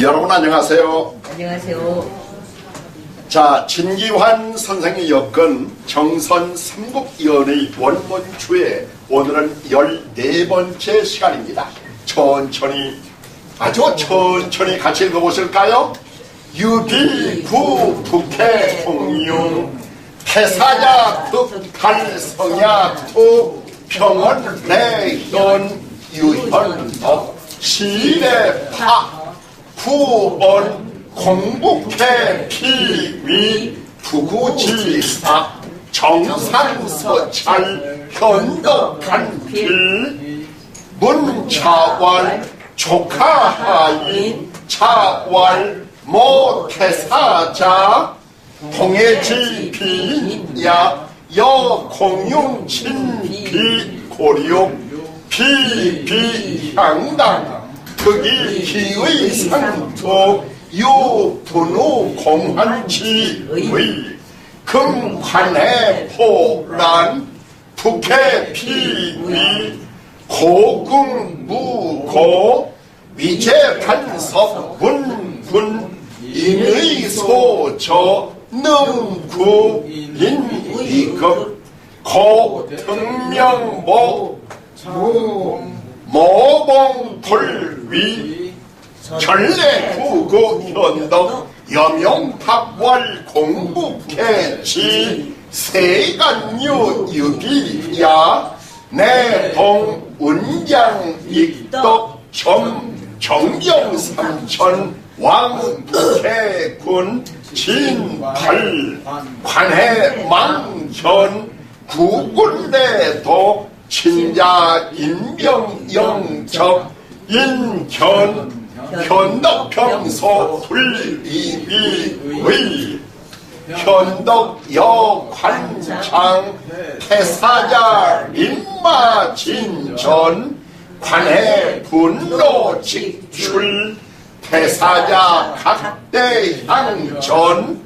여러분 안녕하세요. 안녕하세요. 자, 진기환 선생의 엮은 정선 삼국연의 원문주에 오늘은 14번째 시간입니다. 천천히, 아주 천천히 같이 읽어보실까요? 유비구 북해 통용 태사야 득달성야 투 평원 내현 유현덕 시대파 후원 공북해 피위 부구지사 정상서찰 현덕한필 문차왈 조카하인 차왈 모태사자 동해지비야 여공용친비 고려 비비향당 특이 기의 상토 유분우 공한지의 금관해 포란 북해 피위 고궁무고 위제간섭 문군 인의 소저 능구 인위급 고등명모 모봉불위 전래구구 현덕 염용탑월 공북해지 세간유 유기야 내동 운양 익덕 정경삼천 왕북해군 진팔 관해 망현 구군대도 친자 인명 영적 인현 현덕평소 불이비의 현덕 여관창 태사자 인마진전 관해 분노 직출 태사자 각대향전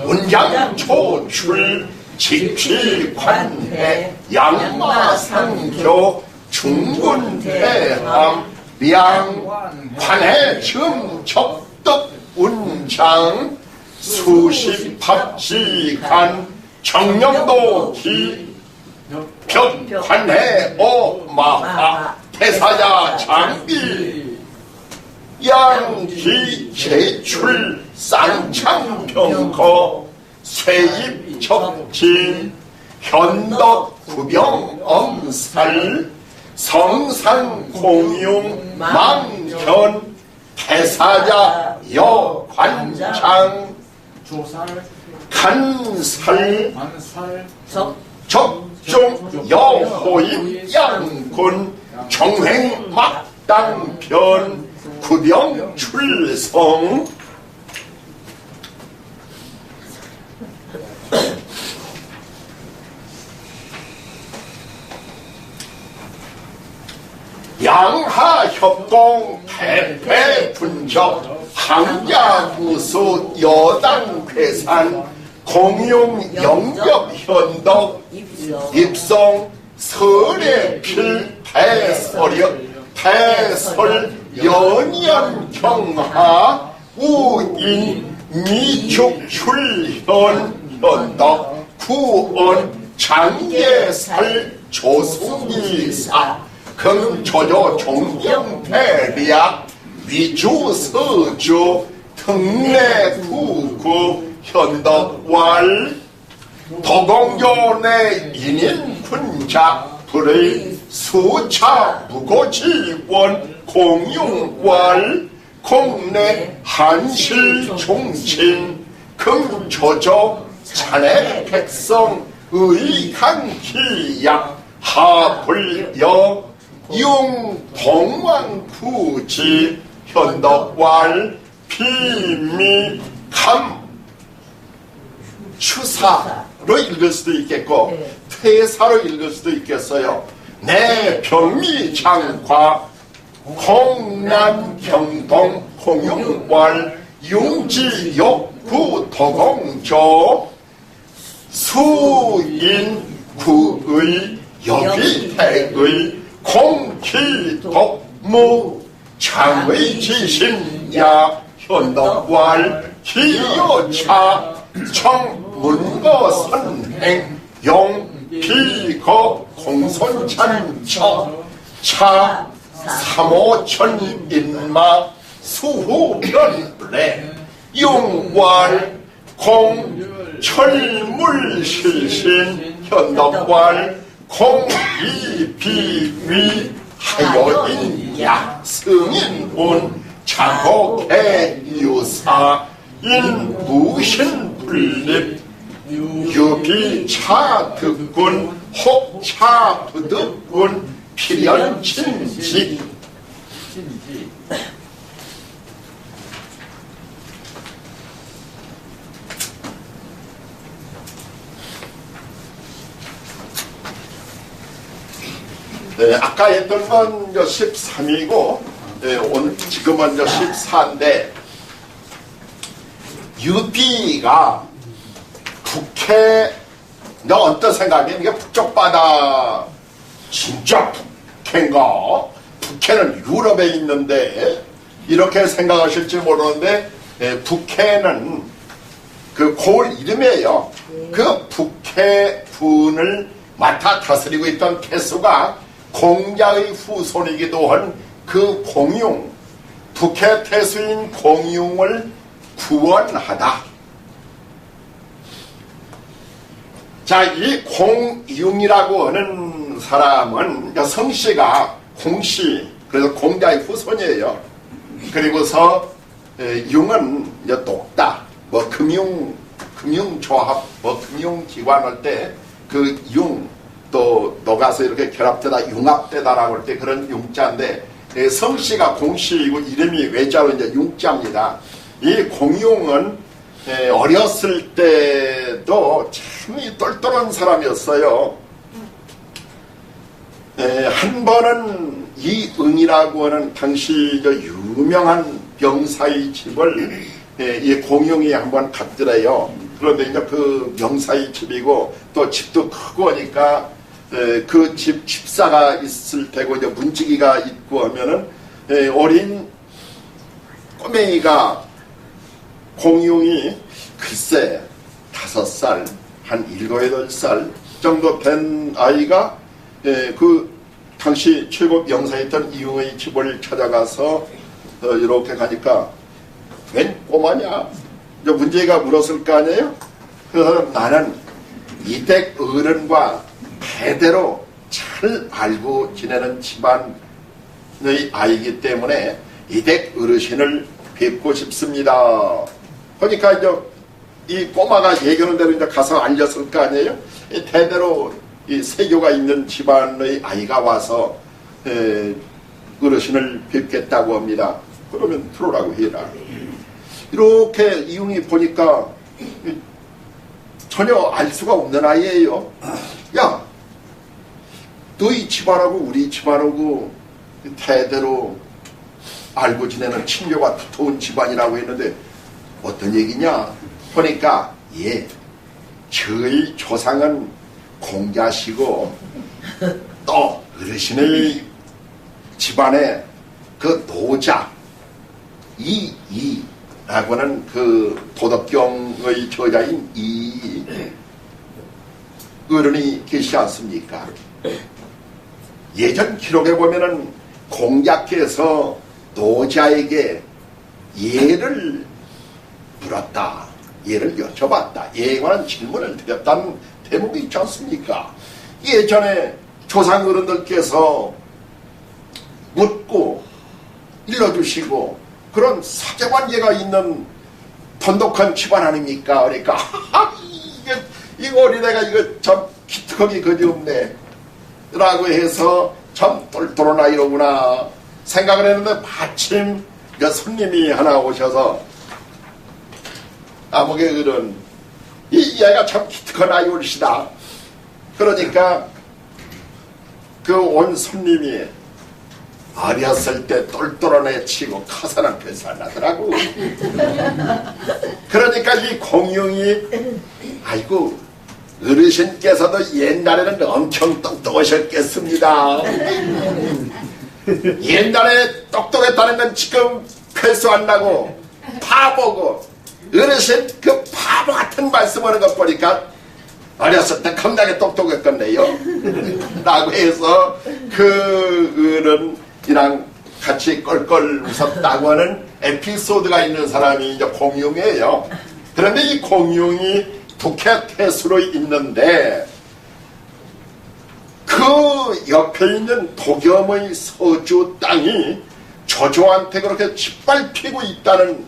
운양초출 직필관해 양마상교 중군대함 량관해 첨척덕 운장 수십합시간 정령도기 벽관해 오마하 태사자 장비 양기 제출 쌍창병거 쇠입척진 현덕 구병 엄살 성상공용 망현 태사자 여관장 간살 적종 여호입 양군 정횡막당편 구병 출성 양하협동 대패분적 항야구수 여당괴산 공용 영ገብ현덕 입성 설해필 대설 연연경하 우인 미축출현 현덕 구원 장예살 조수기사 금조조 종경대리약 위주서주 등내구구 현덕왈 도공교내 인인군작 불의 수차 무고지원 공용왈 공내 한실종친 금조조 자네 백성 의강기약 하불여 융동왕부지 현덕왈 비미감 추사로 읽을 수도 있겠고 퇴사로 읽을 수도 있겠어요. 내 병미장과 홍남 경동 공용왈 융지욕구 도공조 수인 구의 여기택의 공기독무 장의 지심야 현덕왈 기여차 청문거 선행 용비거 공손찬처 차 삼오천 인마 수후변래 용왈 공철물실신 현덕왈 공이비위 하여인야 승인문 자곡해유사 인무신불립 유비차득군 혹차부득군 필연친지. 네, 아까 했던 건 13이고 네, 오늘 지금은 14인데 유비가 북해 너 어떤 생각이야? 이게 북쪽 바다 진짜 북해인가? 북해는 유럽에 있는데 이렇게 생각하실지 모르는데 북해는 그 고을 이름이에요. 그 북해군을 맡아 다스리고 있던 태수가 공자의 후손이기도 한 그 공융, 북해 태수인 공융을 구원하다. 자, 이 공융이라고 하는 사람은 성씨가 공씨, 그래서 공자의 후손이에요. 그리고서 융은 녹다, 뭐 금융조합, 뭐 금융기관 할 때 그 융, 또 녹아서 이렇게 결합되다, 융합되다라고 할 때 그런 융자인데 성씨가 공씨이고 이름이 외자로 이제 융자입니다. 이 공융은 어렸을 때도 참 똘똘한 사람이었어요. 한 번은 이응이라고 하는 당시 유명한 병사의 집을 이 공융이 한번 갔더래요. 그런데 이제 그 병사의 집이고 또 집도 크고 하니까 그 집사가 있을 테고 이제 문지기가 있고 하면은 어린 꼬맹이가 공융이 글쎄 5살 한 7, 8살 정도 된 아이가 그 당시 최고 명사였던 이응의 집을 찾아가서 이렇게 가니까 웬 꼬마냐? 문제가 물었을 거 아니에요? 그래서 나는 이댁 어른과 대대로 잘 알고 지내는 집안의 아이기 때문에 이댁 어르신을 뵙고 싶습니다. 그러니까 이제 이 꼬마가 얘기하는 대로 이제 가서 알렸을 거 아니에요? 대대로 이 세교가 있는 집안의 아이가 와서 어르신을 뵙겠다고 합니다. 그러면 들어오라고 해라. 이렇게 이응이 보니까 전혀 알 수가 없는 아이예요. 야, 너희 집안하고 우리 집안하고 대대로 알고 지내는 친교가 두터운 집안이라고 했는데 어떤 얘기냐? 보니까 예, 저희 조상은 공자시고 또 어르신의 집안에 그 노자 이라고는 그 도덕경의 저자인 이 어른이 계시지 않습니까? 예전 기록에 보면은 공자께서 노자에게 예를 물었다, 예를 여쭤봤다, 예에 관한 질문을 드렸다는 대목이 있지 않습니까? 예전에 조상 어른들께서 묻고 일러주시고 그런 사제관계가 있는 돈독한 집안 아닙니까? 그러니까 이거 어린애가 이거 참 기특하기 그지없네 라고 해서 참 똘똘한 아이로구나 생각을 했는데 마침 손님이 하나 오셔서 아무개 그런 이 애가 참 기특한 아이올시다. 그러니까 그 온 손님이 어렸을 때 똘똘한 애 치고 커서는 별살나더라고. 그러니까 이 공룡이 아이고 어르신께서도 옛날에는 엄청 똑똑하셨겠습니다. 옛날에 똑똑했다는 건 지금 패수 안 나고 바보고, 어르신 그 바보 같은 말씀하는 것 보니까 어렸을 때 겁나게 똑똑했겠네요. 라고 해서 그 어른이랑 같이 껄껄 웃었다고 하는 에피소드가 있는 사람이 이제 공룡이에요. 그런데 이 공룡이 북해태수로 있는데 그 옆에 있는 독염의 서주 땅이 조조한테 그렇게 짓밟히고 있다는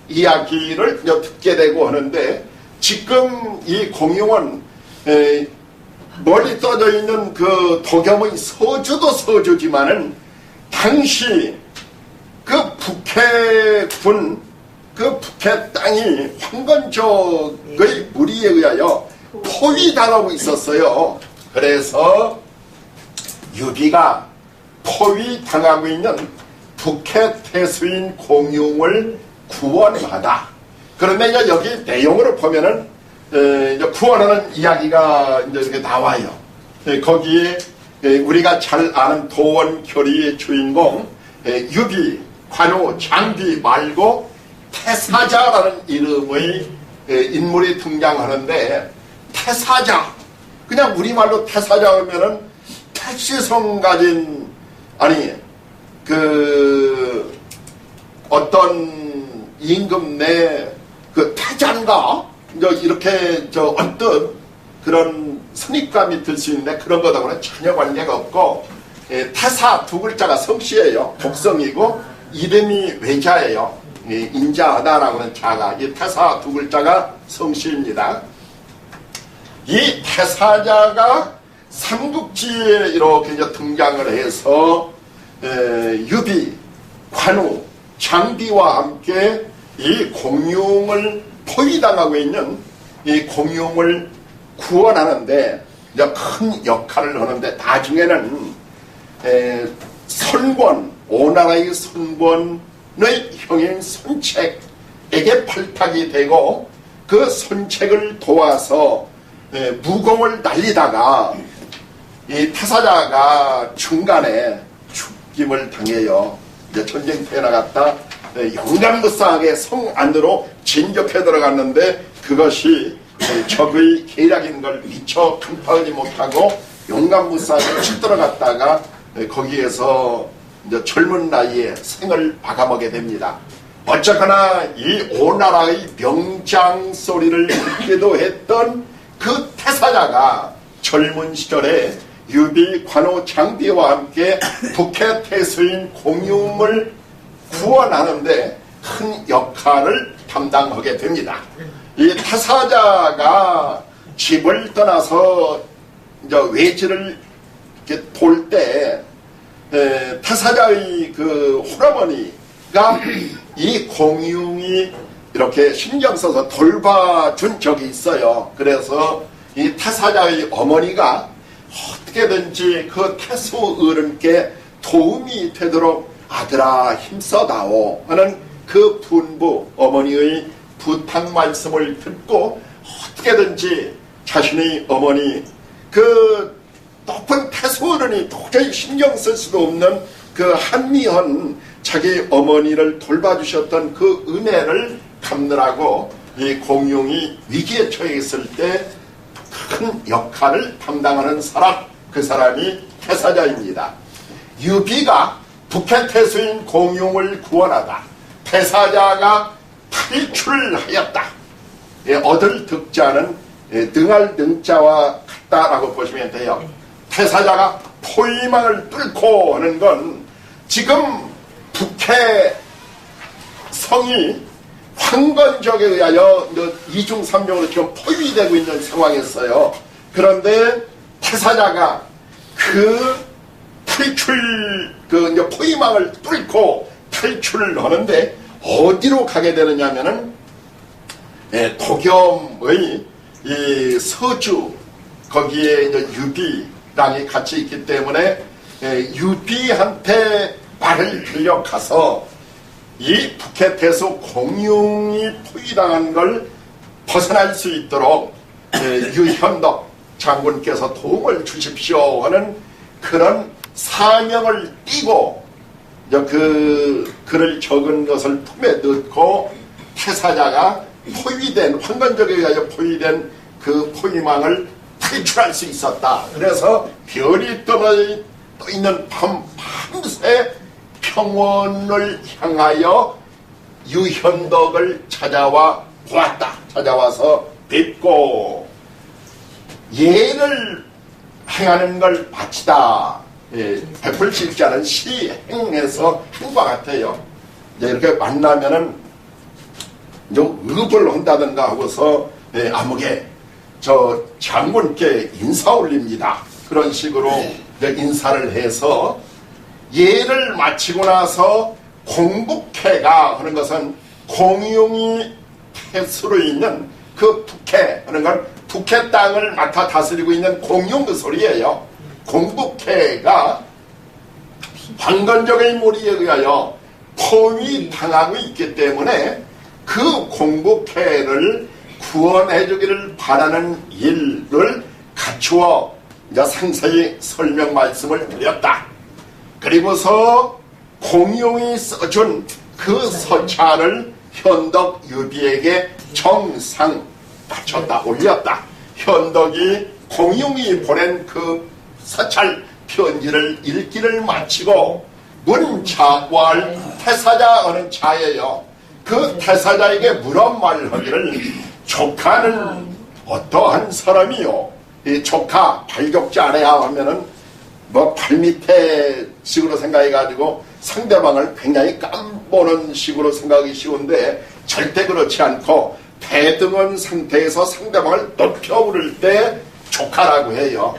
이야기를 듣게 되고 하는데, 지금 이 공룡은 멀리 떠져 있는 그 독염의 서주도 서주지만은 당시 그 북해군, 그 북해 땅이 황건적의 무리에 의하여 포위당하고 있었어요. 그래서 유비가 포위당하고 있는 북해 태수인 공룡을 구원하다. 그런데 이제 여기 내용으로 보면은 이제 구원하는 이야기가 이제 이렇게 나와요. 거기에 우리가 잘 아는 도원결의의 주인공 유비, 관우, 장비 말고 태사자라는 이름의 인물이 등장하는데, 태사자, 그냥 우리말로 태사자 하면은 택시성 가진, 아니 그 어떤 임금 내 그 태자인가 이렇게 어떤 그런 선입감이 들 수 있는데, 그런 거하고는 전혀 관계가 없고, 태사 두 글자가 성씨예요. 독성이고 이름이 외자예요. 인자하다라고 하는 자가, 이 태사 두 글자가 성씨입니다. 이 태사자가 삼국지에 이렇게 이제 등장을 해서 유비, 관우, 장비와 함께 이 공룡을 포위당하고 있는 이 공룡을 구원하는데 이제 큰 역할을 하는데, 나중에는 선권, 오나라의 선권의 형인 손책에게 팔탁이 되고, 그 손책을 도와서 무공을 날리다가 이 태사자가 중간에 죽임을 당해요. 이제 전쟁터에 나갔다 용감무쌍하게 성 안으로 진격해 들어갔는데, 그것이 적의 계략인 걸 미처 간파하지 못하고 용감무쌍하게 쳐 들어갔다가 거기에서 이제 젊은 나이에 생을 마감하게 됩니다. 어쨌거나 이 오나라의 명장 소리를 듣기도 했던 그 태사자가 젊은 시절에 유비, 관우, 장비와 함께 북해 태수인 공룡을 구원하는데 큰 역할을 담당하게 됩니다. 이 태사자가 집을 떠나서 이제 외지를 이렇게 돌 때 태사자의 그 홀어머니가 이 공룡이 이렇게 신경 써서 돌봐준 적이 있어요. 그래서 이 태사자의 어머니가 어떻게든지 그 태수 어른께 도움이 되도록 아들아 힘써다오 하는 그 분부, 어머니의 부탁 말씀을 듣고 어떻게든지 자신의 어머니, 그 높은 태수 어른이 도저히 신경 쓸 수도 없는 그 한미한 자기 어머니를 돌봐주셨던 그 은혜를 갚느라고 이 공룡이 위기에 처해 있을 때 큰 역할을 담당하는 사람, 그 사람이 태사자입니다. 유비가 북해 태수인 공룡을 구원하다 태사자가 탈출하였다. 얻을 득자는 능할 능자와 같다라고 보시면 돼요. 태사자가 포위망을 뚫고 하는 건 지금 북해 성이 황건적에 의하여 이중삼명으로 지금 포위되고 있는 상황이었어요. 그런데 태사자가 그 탈출, 그 포위망을 뚫고 탈출을 하는데 어디로 가게 되느냐면은 독염의 이 서주, 거기에 이제 유비랑이 같이 있기 때문에 유비한테 말을 들려가서 이 북해 태수 공룡이 포위당한 걸 벗어날 수 있도록 유현덕, 장군께서 도움을 주십시오 하는 그런 사명을 띠고 그 글을 적은 것을 품에 넣고 태사자가 포위된, 황건적에 의하여 포위된 그 포위망을 탈출할 수 있었다. 그래서 별이 떠 있는 밤새 평원을 향하여 유현덕을 찾아와 보았다. 찾아와서 뵙고 예를 행하는 걸 마치다. 베풀 수 있지 않은 시행에서 행과 같아요. 이제 이렇게 만나면은 좀 의불 한다든가 하고서 아무개 저 장군께 인사 올립니다. 그런 식으로 인사를 해서 예를 마치고 나서 공북해가 하는 것은 공용이 태수로 있는 그 북해 하는 건 북해 땅을 맡아 다스리고 있는 공용 그 소리예요. 공북해가 황건적의 무리에 의하여 포위당하고 있기 때문에 그 공북해를 구원해주기를 바라는 일을 갖추어 이제 상세히 설명 말씀을 드렸다. 그리고서 공용이 써준 그 서찰을 현덕 유비에게 정상 바쳤다, 올렸다. 현덕이 공용이 보낸 그 서찰 편지를 읽기를 마치고 문자왈 태사자 하는 자예요. 그 태사자에게 물어 말하기를 조카는 어떠한 사람이요? 이 조카 발격자 아래야 하면은 뭐 발밑에 식으로 생각해가지고 상대방을 굉장히 깜보는 식으로 생각하기 쉬운데 절대 그렇지 않고 대등한 상태에서 상대방을 높여 부를 때 조카라고 해요.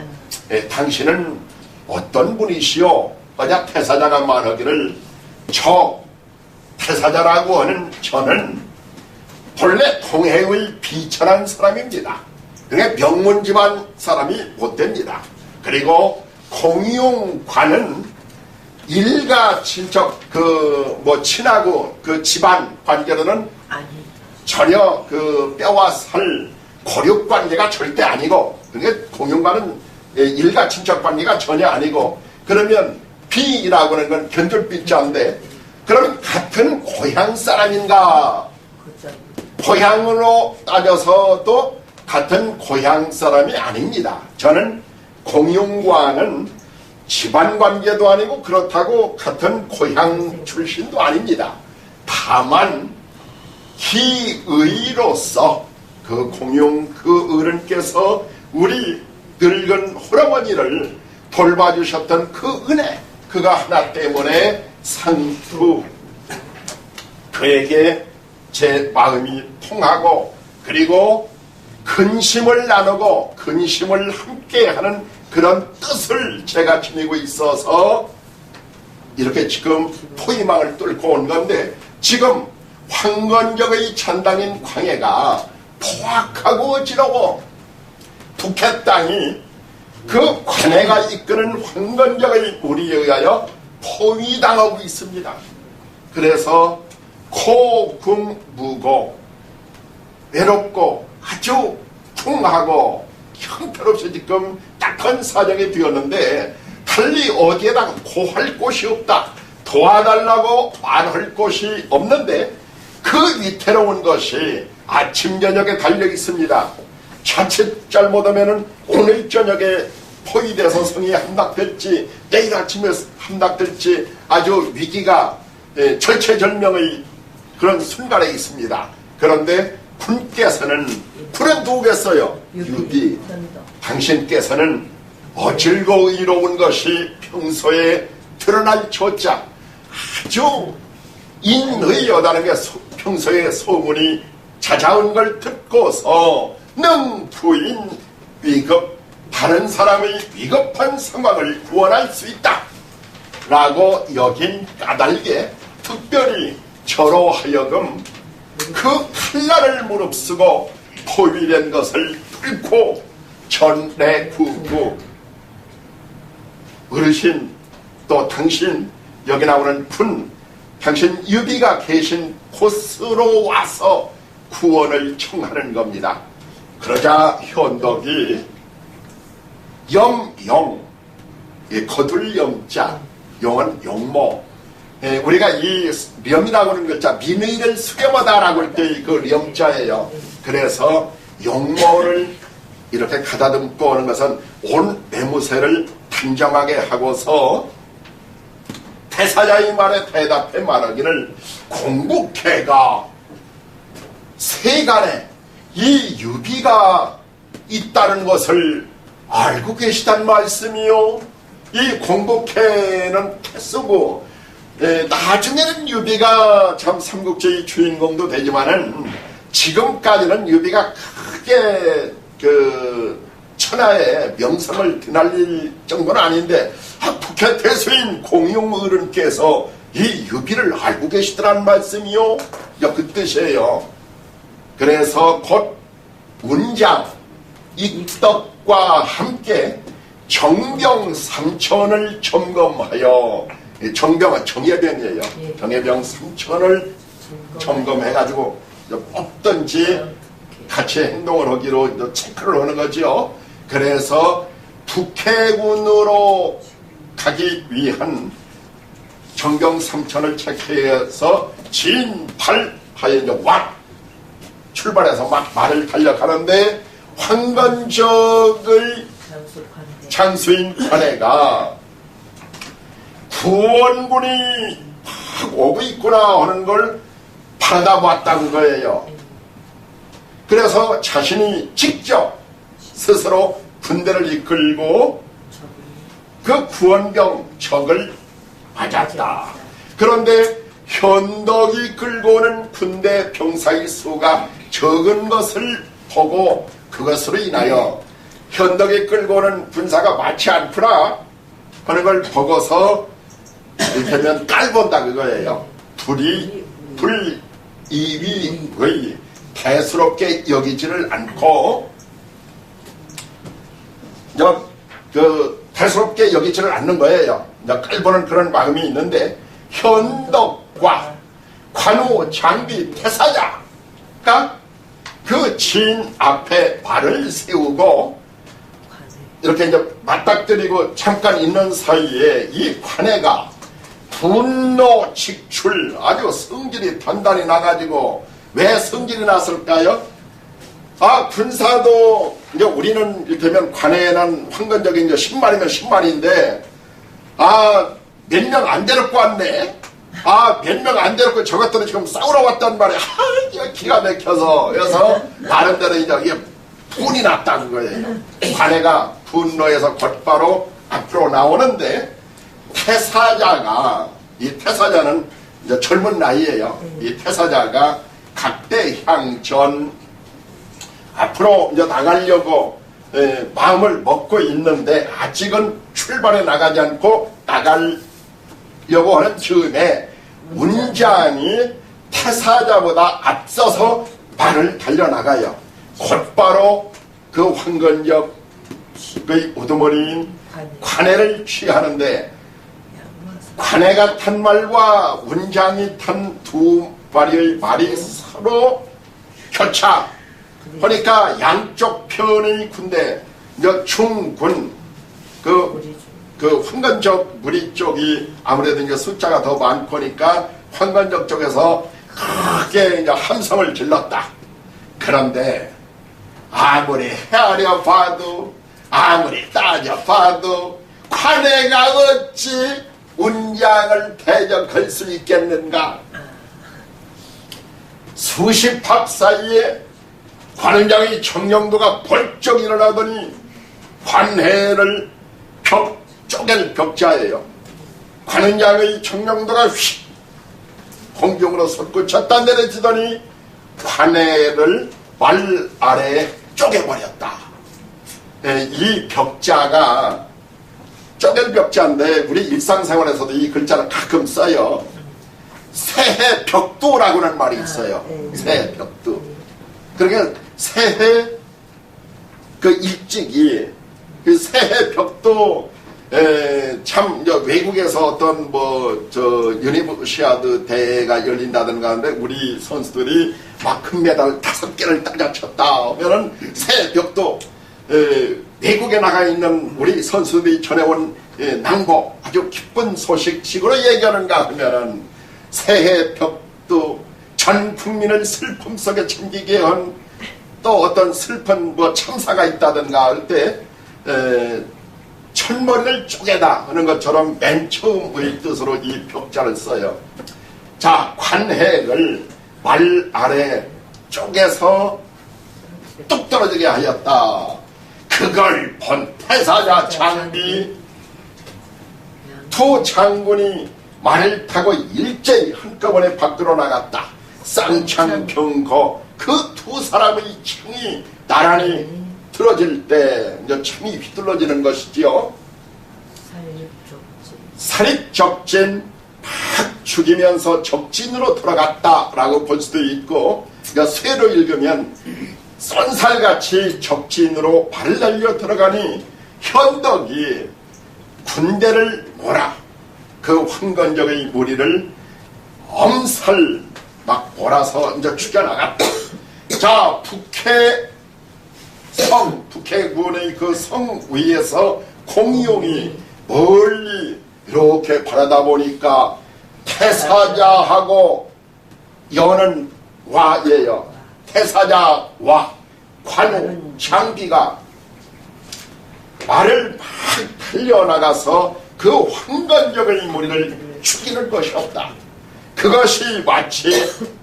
당신은 어떤 분이시오? 만약 태사자가 말하기를 저 태사자라고 하는 저는 본래 동해의 비천한 사람입니다. 그러니까 명문 집안 사람이 못 됩니다. 그리고 공용관은 일가 친척 친하고 그 집안 관계로는 전혀 그 뼈와 살 고륙 관계가 절대 아니고, 그러니까 공용관은 일가 친척 관계가 전혀 아니고, 그러면 비라고 하는 건 견줄비자인데 그러면 같은 고향 사람인가? 고향으로 따져서도 같은 고향 사람이 아닙니다. 저는 공용과는 집안관계도 아니고 그렇다고 같은 고향 출신도 아닙니다. 다만 희의로서 그 공용 그 어른께서 우리 늙은 홀어머니를 돌봐주셨던 그 은혜, 그가 하나 때문에 상투 그에게 제 마음이 통하고, 그리고 근심을 나누고 근심을 함께하는 그런 뜻을 제가 지니고 있어서 이렇게 지금 포위망을 뚫고 온 건데, 지금 황건적의 전당인 광해가 포악하고 어지러워 북해 땅이 그 관해가 이끄는 황건적의 무리에 의하여 포위당하고 있습니다. 그래서 고궁무고 외롭고 아주 풍하고 형편없이 지금 딱한 사정이 되었는데 달리 어디에다 고할 곳이 없다, 도와달라고 말할 곳이 없는데 그 위태로운 것이 아침 저녁에 달려 있습니다. 자칫 잘못하면 오늘 저녁에 포위돼서 성이 함락될지 내일 아침에 함락될지 아주 위기가 절체절명의 그런 순간에 있습니다. 그런데 군께서는 군은 누구겠어요? 유비. 당신께서는 즐거워 이로운 것이 평소에 드러날 조자 아주 인의여다는 게 평소에 소문이 찾아온 걸 듣고서 능부인 위급, 다른 사람의 위급한 상황을 구원할 수 있다 라고 여긴 까닭에 특별히 저로 하여금 그 칼날을 무릅쓰고 포위된 것을 뚫고 전내구구 어르신, 또 당신 여기 나오는 분, 당신 유비가 계신 곳으로 와서 구원을 청하는 겁니다. 그러자 현덕이 염용, 거둘 염자, 용은 용모. 우리가 이 렴이라고 하는 글자, 민의를 수렴하다라고 할 때 그 염자예요. 그래서 용모를 이렇게 가다듬고 오는 것은 온 매무새를 단정하게 하고서 태사자의 말에 대답해 말하기를 공국해가 세간에 이 유비가 있다는 것을 알고 계시단 말씀이요. 이 공국해는 태쓰고 나중에는 유비가 참 삼국지의 주인공도 되지만은 지금까지는 유비가 크게 천하의 명성을 드날릴 정도는 아닌데 북해 태수인 공용어른께서 이 유비를 알고 계시더란 말씀이요. 그 뜻이에요. 그래서 곧 운장 익덕과 함께 정병 3천을 점검하여, 정병은 정예병이에요. 정예병 3천을 점검해가지고 없든지 같이 행동을 하기로 체크를 하는 거죠. 그래서 북해군으로 가기 위한 정병 3천을 체크해서 진팔하여 출발해서 막 말을 달려가는데 황건적의 장수인 관해가 구원군이 막 오고 있구나 하는 걸 받아봤다는 거예요. 그래서 자신이 직접 스스로 군대를 이끌고 그 구원병 적을 맞았다. 그런데 현덕이 끌고 오는 군대 병사의 수가 적은 것을 보고 그것으로 인하여 현덕이 끌고 오는 군사가 많지 않구나 하는 걸 보고서 이를테면 깔본다 그거예요. 불이위의 대수롭게 여기지를 않고 대수롭게 여기지를 않는 거예요. 깔보는 그런 마음이 있는데 현덕과 관우 장비 태사자가 그 진 앞에 발을 세우고 이렇게 이제 맞닥뜨리고 잠깐 있는 사이에 이 관해가 분노 직출 아주 성질이 단단히 나가지고 왜 성질이 났을까요? 군사도 이제 우리는 이를테면 관해는 황건적인 이제 10만이면 10만인데 몇 명 안 데리고 왔네. 몇 명 안 데리고 저것들은 지금 싸우러 왔단 말이야. 기가 막혀서. 그래서 나름대로 이제 이게 분이 났다는 거예요. 관해가 분노해서 곧바로 앞으로 나오는데 이 태사자는 이제 젊은 나이에요. 이 태사자가 각대향전 앞으로 이제 나가려고 마음을 먹고 있는데 아직은 출발해 나가지 않고 나가려고 하는 즈음에 운장이 태사자보다 앞서서 말을 달려나가요. 곧바로 그 황건적의 우두머리인 관해를 취하는데 관해가 탄 말과 운장이 탄 두 마리의 말이 서로 교차 그러니까 양쪽 편의 군대 충군 그 황건적 무리 쪽이 아무래도 이제 숫자가 더 많고니까 황건적 쪽에서 크게 이제 함성을 질렀다. 그런데 아무리 헤아려 봐도 아무리 따져 봐도 관해가 어찌 운장을 대적할 수 있겠는가. 수십 합 사이에 관원장의 청령도가 벌쩍 일어나더니 관해를 쪼갤 벽자예요. 관원장의 청령도가 휙 공중으로 솟구쳤다 내려지더니 관해를 말 아래에 쪼개버렸다. 이 벽자가 쪼갤 벽자인데 우리 일상생활에서도 이 글자를 가끔 써요. 새해 벽두라고 하는 말이 있어요. 새해 벽두. 그러니까 새해 그 일찍이 그 새해 벽도 참 외국에서 어떤 유니버시아드 대회가 열린다든가 하는데 우리 선수들이 막 금메달 5개를 따져쳤다 하면은 새해 벽도 외국에 나가 있는 우리 선수들이 전해온 낭보 아주 기쁜 소식식으로 얘기하는가 하면은 새해 벽도 전 국민을 슬픔 속에 잠기게 한 또 어떤 슬픈 뭐 참사가 있다든가 할 때 천머리를 쪼개다 하는 것처럼 맨 처음의 뜻으로 이 벽자를 써요. 자, 관핵을 말 아래 쪼개서 뚝 떨어지게 하였다. 그걸 본 태사자 장비 두 장군이 말을 타고 일제히 한꺼번에 밖으로 나갔다. 쌍창병거 그 두 사람의 창이 나란히 틀어질 때 이제 창이 휘둘러지는 것이지요. 사립적진 막 죽이면서 적진으로 돌아갔다라고 볼 수도 있고, 그러니까 쇠로 읽으면 쏜살같이 적진으로 발을 날려 들어가니 현덕이 군대를 몰아 그 황건적의 무리를 엄살 막 몰아서 이제 죽여나갔다. 자, 북해군의 그 성 위에서 공룡이 멀리 이렇게 바라다 보니까 태사자하고 여는 와예요. 태사자와 관우 장비가 말을 막 달려나가서 그 황건적의 무리를 죽이는 것이 없다. 그것이 마치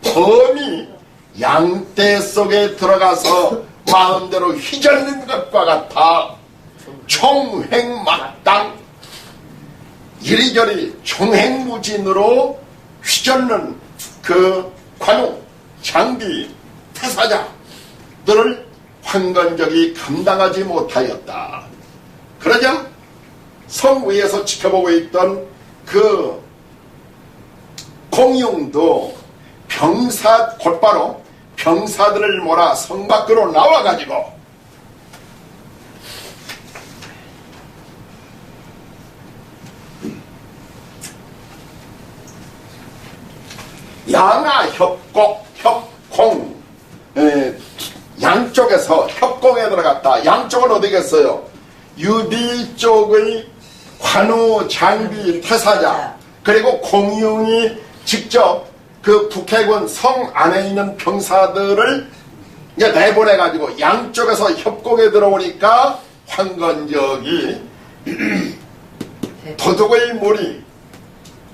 범이 양떼 속에 들어가서 마음대로 휘젓는 것과 같아 총횡막당 이리저리 총행무진으로 휘젓는 그 관우, 장비, 태사자들을 황건적이 감당하지 못하였다. 그러자 성 위에서 지켜보고 있던 그 공룡도 곧바로 병사들을 몰아 성 밖으로 나와가지고 양아 협공 양쪽에서 협공에 들어갔다. 양쪽은 어디겠어요? 유비 쪽의 관우, 장비, 태사자 그리고 공룡이 직접 그 북해군 성 안에 있는 병사들을 이제 내보내가지고 양쪽에서 협곡에 들어오니까 황건적이 도둑의 무리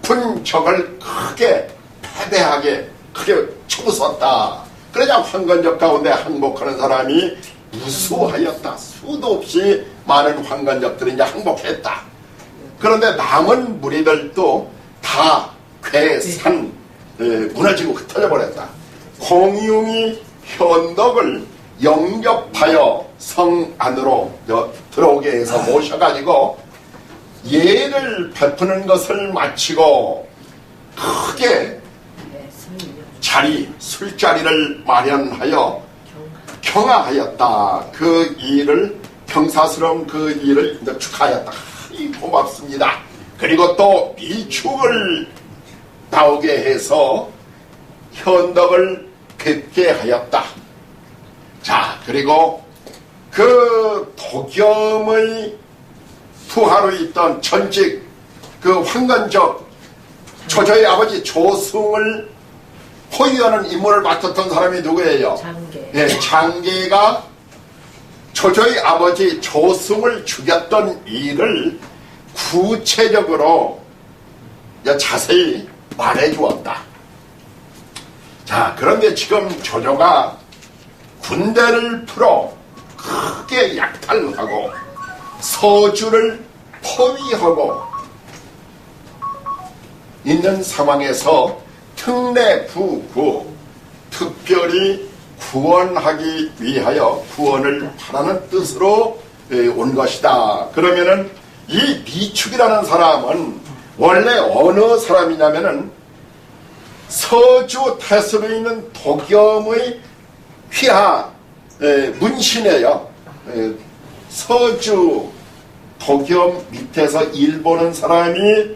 군적을 크게 패배하게 크게 쳐부쉈다. 그러자 황건적 가운데 항복하는 사람이 무수하였다. 수도 없이 많은 황건적들이 이제 항복했다. 그런데 남은 무리들도 다 괴산 무너지고 흩어져 버렸다. 공룡이 현덕을 영접하여 성 안으로 들어오게 해서 모셔가지고 예를 베푸는 것을 마치고 크게 술자리를 마련하여 경하하였다. 그 일을 경사스러운 그 일을 이제 축하하였다. 고맙습니다. 그리고 또 미축을 나오게 해서 현덕을 뵙게 하였다. 자, 그리고 그 도겸의 부하로 있던 전직 그 황건적 조조의 아버지 조승을 호위하는 임무를 맡았던 사람이 누구예요? 장계. 네, 장계가 조조의 아버지 조승을 죽였던 일을 구체적으로 자세히 말해 주었다. 자, 그런데 지금 조조가 군대를 풀어 크게 약탈하고 서주를 포위하고 있는 상황에서 특례부구 특별히 구원하기 위하여 구원을 바라는 뜻으로 온 것이다. 그러면은 이 미축이라는 사람은 원래 어느 사람이냐면은 서주 태수로 있는 도겸의 휘하 문신이에요. 서주 도겸 밑에서 일 보는 사람이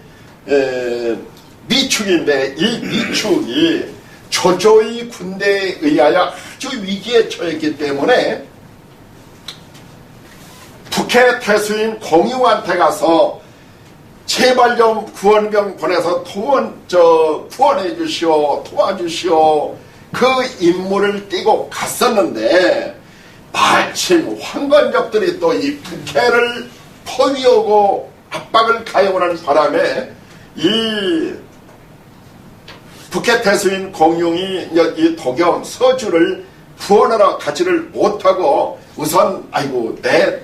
미축인데 이 미축이 조조의 군대에 의하여 아주 위기에 처했기 때문에 북해 태수인 공용한테 가서 제발 좀 구원병 보내서 구원해 주시오, 도와주시오. 그 임무를 띠고 갔었는데 마침 황건적들이 또 이 북해를 포위하고 압박을 가해오는 바람에 이 북해 태수인 공용이 이 도겸 서주를 구원하러 가지를 못하고 우선 아이고 내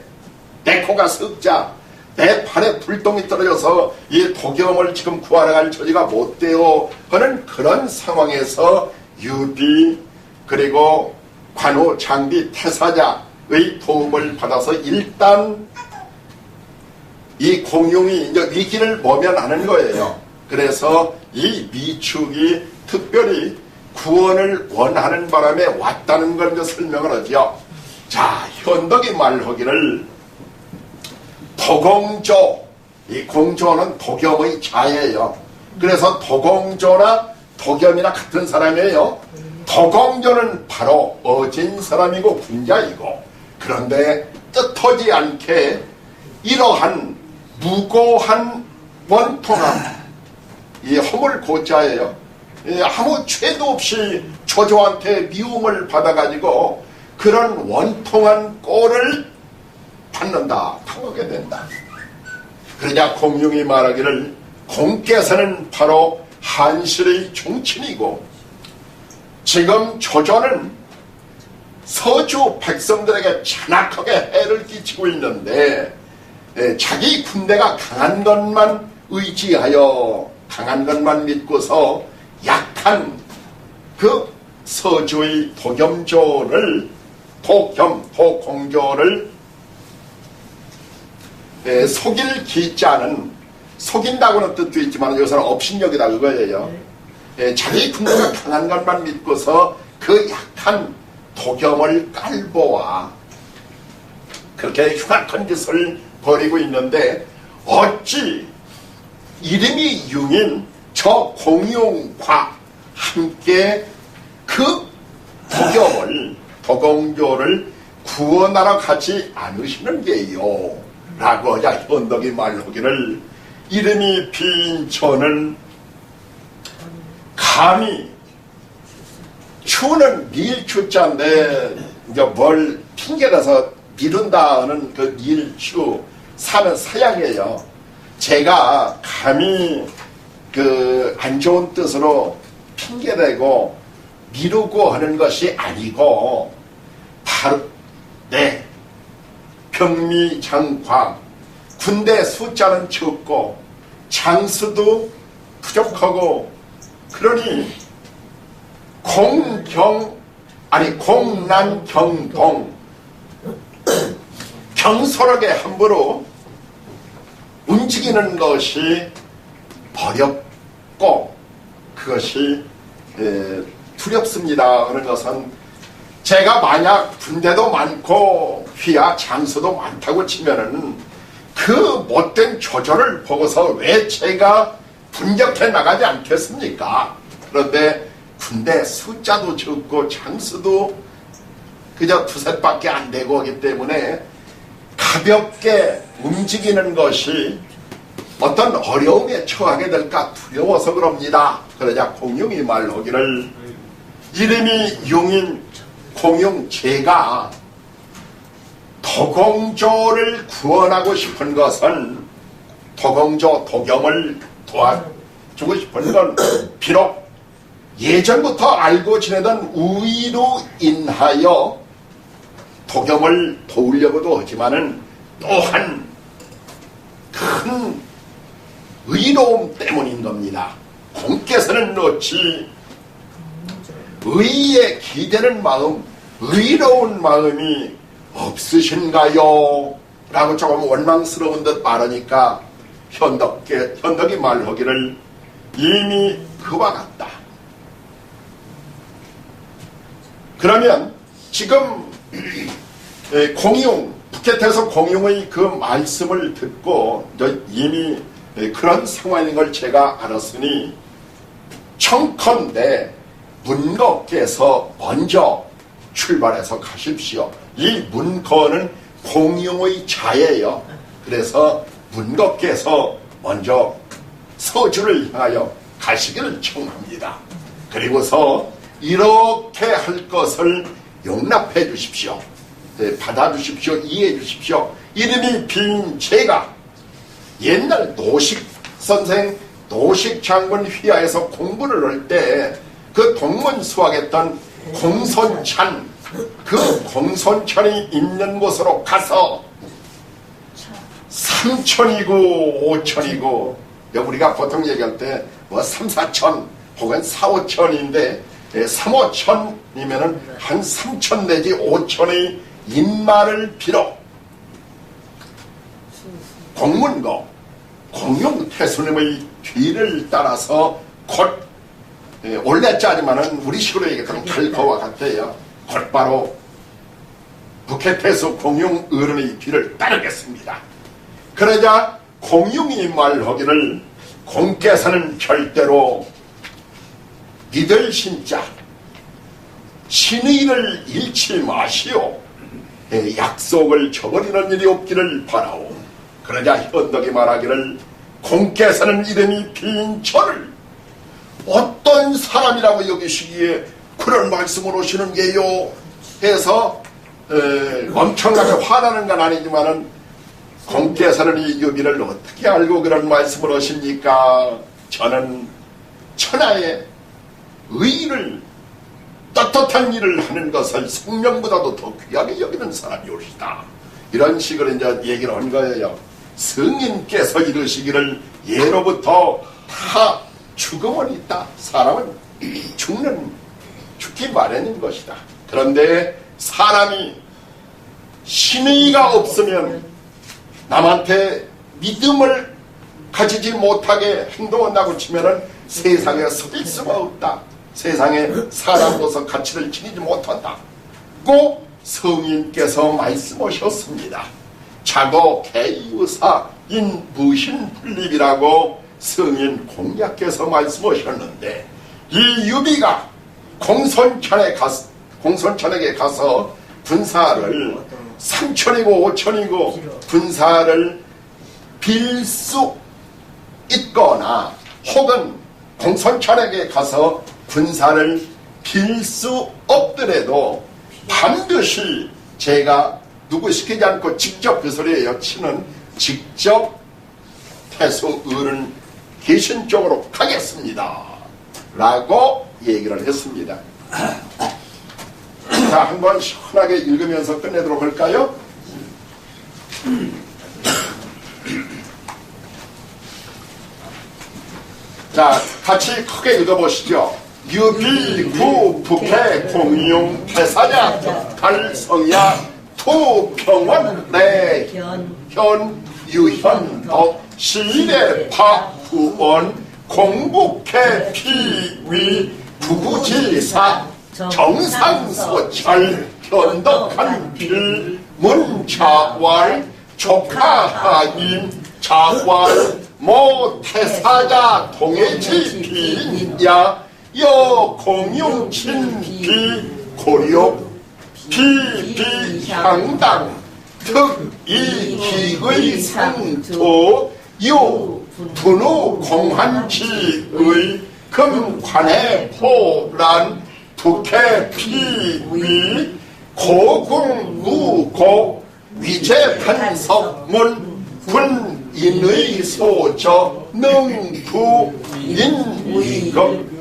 코가 석자, 내 팔에 불똥이 떨어져서 이 도겸을 지금 구하러 갈 처지가 못 돼요 하는 그런 상황에서 유비 그리고 관우 장비 태사자의 도움을 받아서 일단 이 공용이 이제 위기를 모면하는 거예요. 그래서 이 미축이 특별히 구원을 원하는 바람에 왔다는 걸 이제 설명을 하죠. 자, 현덕이 말하기를 도공조, 이 공조는 도겸의 자예요. 그래서 도공조나 도겸이나 같은 사람이에요. 도공조는 바로 어진 사람이고 군자이고, 그런데 뜻하지 않게 이러한 무고한 원통함, 이 허물 고자예요. 아무 죄도 없이 조조한테 미움을 받아가지고 그런 원통한 꼴을 받는다, 당하게 된다. 그러자 공용이 말하기를 공께서는 바로 한실의 종친이고 지금 조조는 서주 백성들에게 잔악하게 해를 끼치고 있는데 자기 군대가 강한 것만 의지하여 강한 것만 믿고서 약한 그 서주의 도겸조를 도공조를 속일 기자는 속인다고는 뜻도 있지만 여기서는 업신여기다 그거예요. 자기 군대가 강한 것만 믿고서 그 약한 도겸을 깔보아 그렇게 흉악한 짓을 벌이고 있는데 어찌 이름이 융인 저 공용과 함께 그 도공조를 구원하러 가지 않으시는 게요 라고 하자 현덕이 말하기를 이름이 빈 저는 감히 추는 밀추자인데 이제 뭘 핑계대서 미룬다는 그 밀추 사는 서양이에요. 제가 감히 그 안 좋은 뜻으로 핑계대고 미루고 하는 것이 아니고 바로 병미장과 군대 숫자는 적고 장수도 부족하고 그러니 공난경동 경솔하게 함부로 움직이는 것이 어렵고 그것이 두렵습니다 하는 것은 제가 만약 군대도 많고 휘하 장수도 많다고 치면은 그 못된 조조를 보고서 왜 제가 분격해 나가지 않겠습니까? 그런데 군대 숫자도 적고 장수도 그저 두셋밖에 안 되고 하기 때문에 가볍게 움직이는 것이 어떤 어려움에 처하게 될까 두려워서 그럽니다. 그러자 공용이 말하기를 이름이 용인 공용 제가 도공조를 구원하고 싶은 것은 도공조 도겸을 도와주고 싶은 건 비록 예전부터 알고 지내던 우의로 인하여 도겸을 도우려고도 하지만은 또한 큰 의로움 때문인 겁니다. 공께서는 어찌 의에 기대는 마음, 의로운 마음이 없으신가요? 라고 조금 원망스러운 듯 말하니까 현덕이 말하기를 이미 그와 같다. 그러면 지금 북해태에서 공용의 그 말씀을 듣고 이미 그런 상황인 걸 제가 알았으니 청컨대 문거께서 먼저 출발해서 가십시오. 이 문거는 공용의 자예요. 그래서 문겁께서 먼저 서주를 향하여 가시기를 청합니다. 그리고서 이렇게 할 것을 용납해 주십시오. 받아주십시오. 이해해 주십시오. 이름이 빈 제가 옛날 노식 선생, 노식 장군 휘하에서 공부를 할 때 그 동문 수학했던 공손찬, 그 공손찬이 있는 곳으로 가서 3천이고 5천이고, 우리가 보통 얘기할 때 뭐 3, 4천 혹은 4, 5천인데 3, 5천이면은 한 3천 내지 5천의 인마를 빌어 공문고 공용태수님의 뒤를 따라서 곧 올레짜리만은 우리 식으로 얘기하면 달거와 같아요. 곧바로 북해태수 공용 어른의 뒤를 따르겠습니다. 그러자 공용이 말하기를 공께서는 절대로 믿을 신자 신의 일을 잃지 마시오. 약속을 저버리는 일이 없기를 바라오. 그러자 현덕이 말하기를 공께서는 이름이 빈 저를 어떤 사람이라고 여기시기에 그런 말씀을 하시는 게요 해서 엄청나게 화나는 건 아니지만은 공께서는 이 여기를 어떻게 알고 그런 말씀을 하십니까? 저는 천하의 의를 떳떳한 일을 하는 것을 생명보다도 더 귀하게 여기는 사람이오시다. 이런 식으로 이제 얘기를 한 거예요. 성인께서 이르시기를 예로부터 다 죽음은 있다. 사람은 죽기 마련인 것이다. 그런데 사람이 신의가 없으면 남한테 믿음을 가지지 못하게 행동한다고 치면은 세상에 설 수가 없다. 세상에 사람으로서 가치를 지니지 못한다. 꼭 성인께서 말씀하셨습니다. 자고 개유사 인무신분립이라고 성인 공약께서 말씀하셨는데, 이 유비가 공손천에게 가서 군사를 3천이고 5천이고 군사를 빌 수 있거나 혹은 공손천에게 가서 군사를 빌 수 없더라도 반드시 제가 누구 시키지 않고 직접 그 소리에 여치는 직접 태수 어른 계신 쪽으로 가겠습니다 라고 얘기를 했습니다. 자, 한번 시원하게 읽으면서 끝내도록 할까요? 자, 같이 크게 읽어보시죠. 유비구 북해 공용 태사야 달성야 투평원 내현 유현덕 시대파 후원 공북해 피위 부부지사 정상서철 현덕한 필 문차왈 조카하임 자왈 모태사자 동해지 비인야 여공용친비 고력 비비향당 특이기의 상토 요 분우 공한치의 금관의 포란 북해 피위 고궁무고 위재판석문 군인의 소저 능부 인위급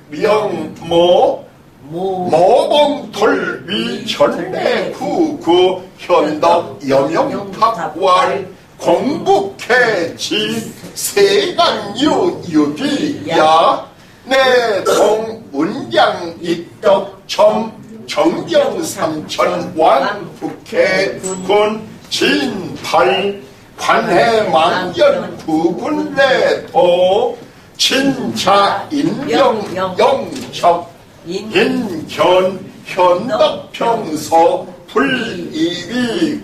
고특명모 모봉돌위 전내구구 현덕 여명탑왈 공북해지 세간유 유비야 내동 문양 입덕점 정경 삼천 왕북해군 진팔 관해만년 구군내도 진차 인명 영척 인견 현덕평서 불이위의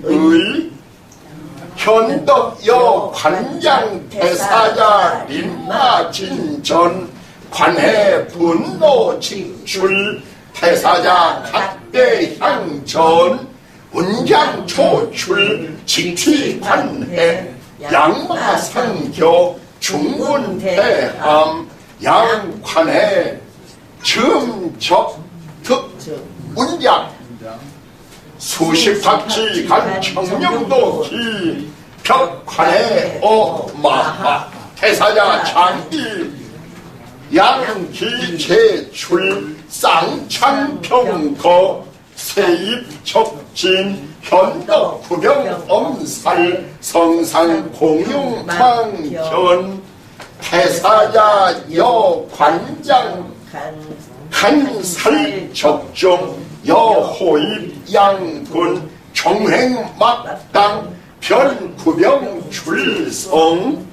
현덕여 관장 대사자 림마진전 관해 분노 직출 태사자 각대향전 문장 조출 직티관해 양마상교 중군대함 양관해 즈음적득 문장 수식박지 간 청령도기 벽관해 어마하 태사자 장기 양기 제출 쌍창평거 세입적진 현덕구병 엄살 성상공용망현 태사자 여관장 간살적종 여호입 양군 종횡막당 변구병 출성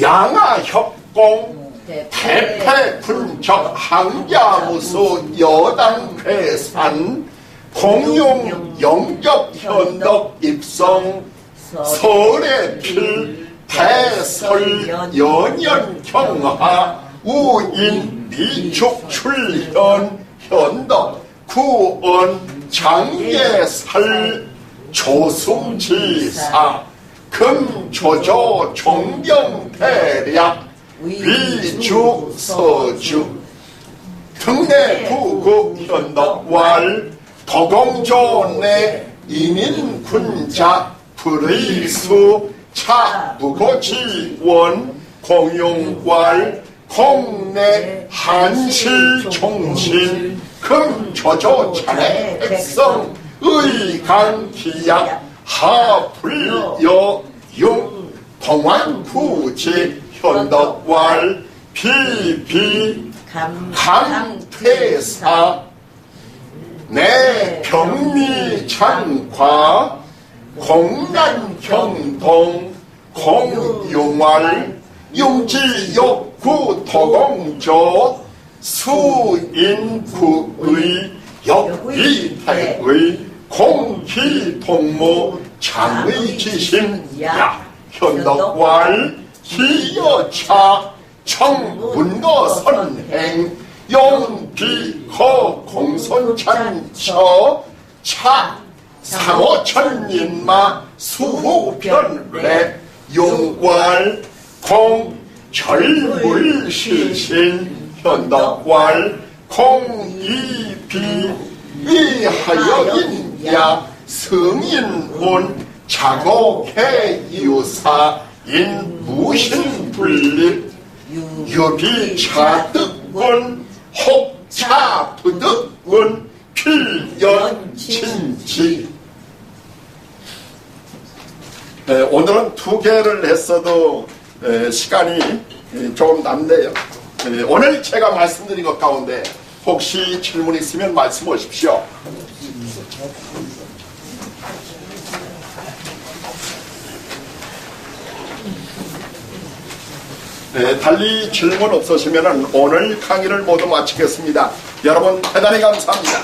양아협공 대패군적 항자무소 여당괴산 공용 영적 현덕 입성 설의필 대설 연연 경하 우인 미축 출현 현덕 구원 장예살 조승지사 금조조 종병대략 위주서주 등내 부국 현덕왈 도공조내 이민군자 불의수 차부고지원 공용왈 공내 한실종신 금조조찬의 백성 의강기약 하불여용 동안부지 현덕왈 비비 감퇴사 내 병미장과 공난경동 공용왈 용지욕구 도공조 수인구의 역위태의 공기동무 장의지심야 현덕왈 기여차 청문거선행 용비허 공손찬처 차 삼오천인마 수후편례 용왈 공절물시신 현덕왈 공이비 위하여인야 승인문 자곡해 유사 인무신불립 유비차득군 혹차부득군 필연친지. 오늘은 2개를 했어도 시간이 조금 남네요. 오늘 제가 말씀드린 것 가운데 혹시 질문 있으면 말씀하십시오. 달리 질문 없으시면 오늘 강의를 모두 마치겠습니다. 여러분 대단히 감사합니다.